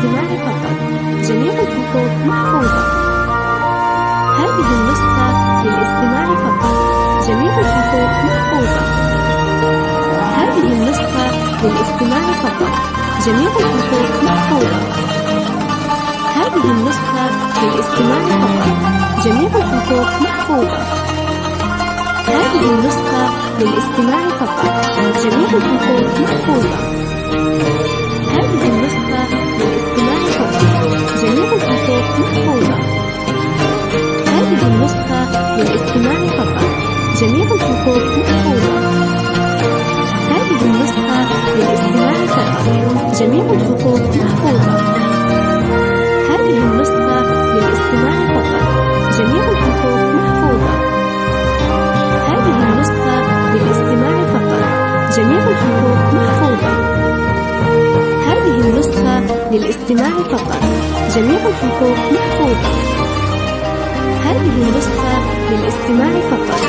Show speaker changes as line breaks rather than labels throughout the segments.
للاستماع فقط. جميع الخطوط محفوظة. هذه النسخة للاستماع فقط. جميع الخطوط محفوظة. هذه النسخة للاستماع فقط. جميع الخطوط محفوظة. هذه النسخة للاستماع فقط. جميع الخطوط محفوظة. هذه النسخة للاستماع فقط. جميع الخطوط محفوظة. هذه النسخة للاستماع فقط. جميع الخطوط محفوظة. هذه النسخة للاستماع فقط. جميع الخطوط محفوظة. هذه النسخة للاستماع فقط. جميع الخطوط محفوظة. هذه النسخة للاستماع فقط. جميع الخطوط محفوظة. هذه النسخة للاستماع فقط. جميع الخطوط محفوظة. هذه النسخة للاستماع فقط. جميع الخطوط محفوظة. هذه النسخة للاستماع فقط.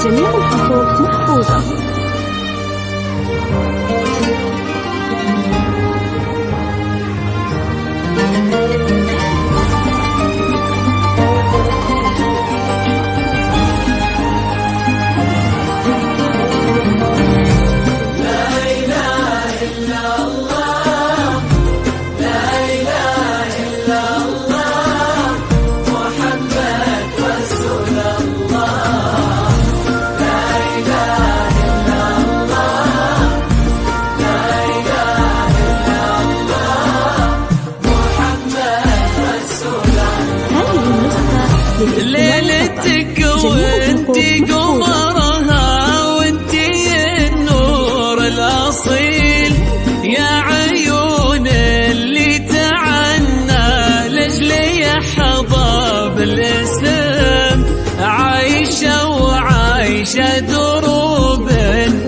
جميع الخطوط محفوظة.
ليلتك وانتي قمرها وانتي النور الاصيل، يا عيون اللي تعنى لاجلي يحظى بالاسم، عايشة وعايشة دروب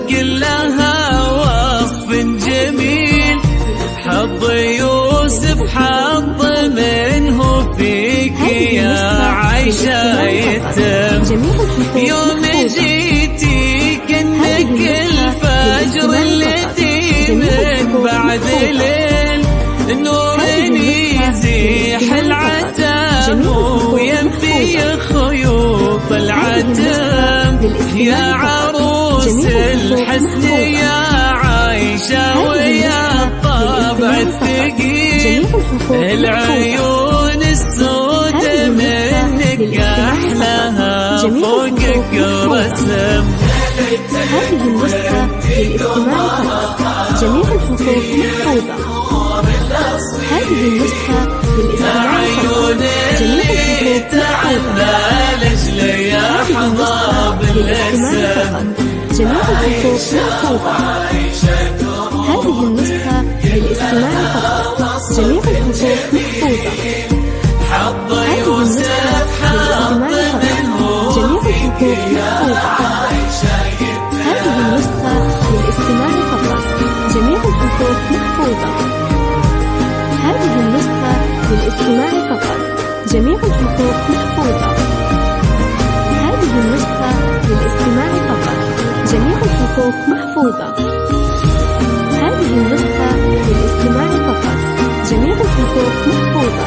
كلها وصف جميل، حظ يوسف حظ منه فيك يا عايشة يتم، يوم جيتي كأنك الفجر الذي من بعد ليل، نور يزيح العتم وينفي خيوط العتم، يا عروس الحسن يا عايشة ويا الطبع الثقيل، العيون السود منك أحلاها فوقك رسم.
هذه النسخة للاستماع فقط. جميع الخطوط محفوظة. هذه النسخة للاستماع فقط. جميع الخطوط محفوظة. هذه النسخة للاستماع فقط. جميع الخطوط محفوظة. هذه النسخة للاستماع فقط. جميع الخطوط محفوظة. هذه النسخة للاستماع فقط. جميع الخطوط محفوظة. هذه النسخة للاستماع فقط. جميع الخطوط محفوظة. هذه النسخة للاستماع فقط. جميع الخطوط محفوظة. هذه النسخة للاستماع فقط. جميع الخطوط محفوظة. هذه النسخة للاستماع فقط. جميع الخطوط محفوظة.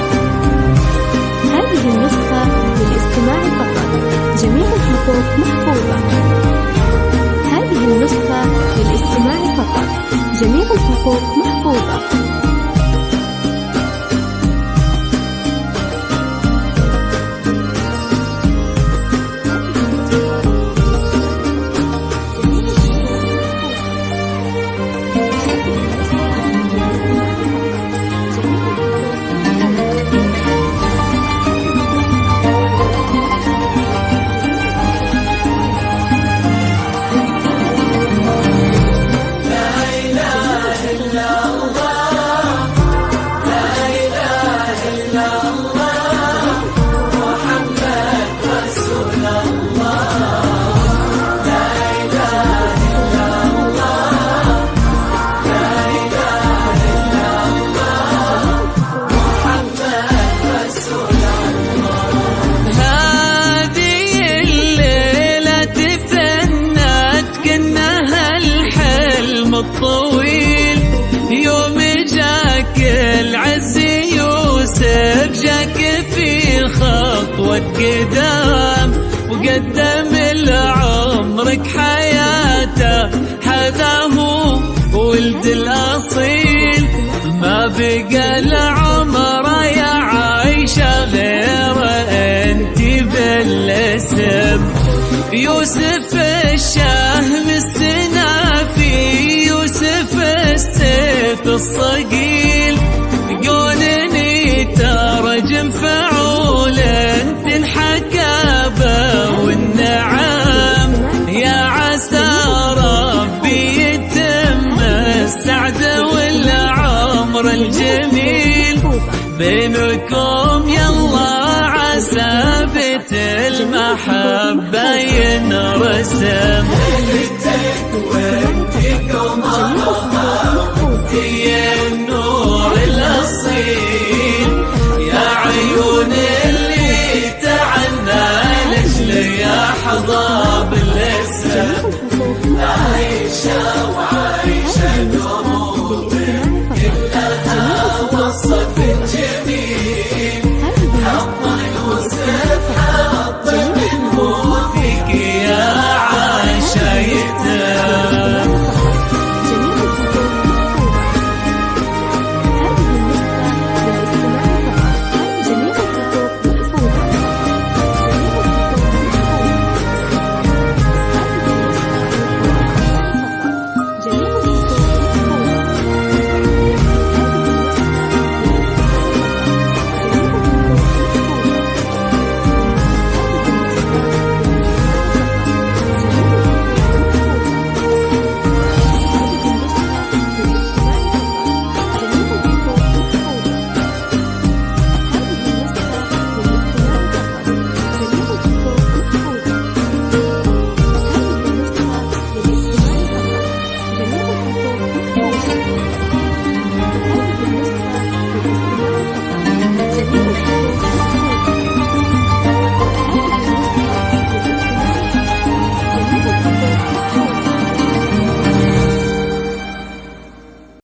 هذه النسخة للاستماع فقط. جميع الخطوط محفوظة. هذه النسخة للاستماع فقط. جميع الخطوط محفوظة.
لا إله إلا الله خطوة قدام، وقدم لعمرك حياته، هذا هو ولد الأصيل. ما بقى العمر يا عايشة غير انتي بالاسم. يوسف الشهم السنافي، يوسف السيف الصقيل، قولني ترجم فعول انت الحكابة والنعم. يا عسى ربي يتم السعد والعمر الجميل بينكم، يلا عسى بيت المحبة ينرسم. هي النور الأصيل، يا عيون اللي تعنى لجل يا حظى بالاسم. عايشة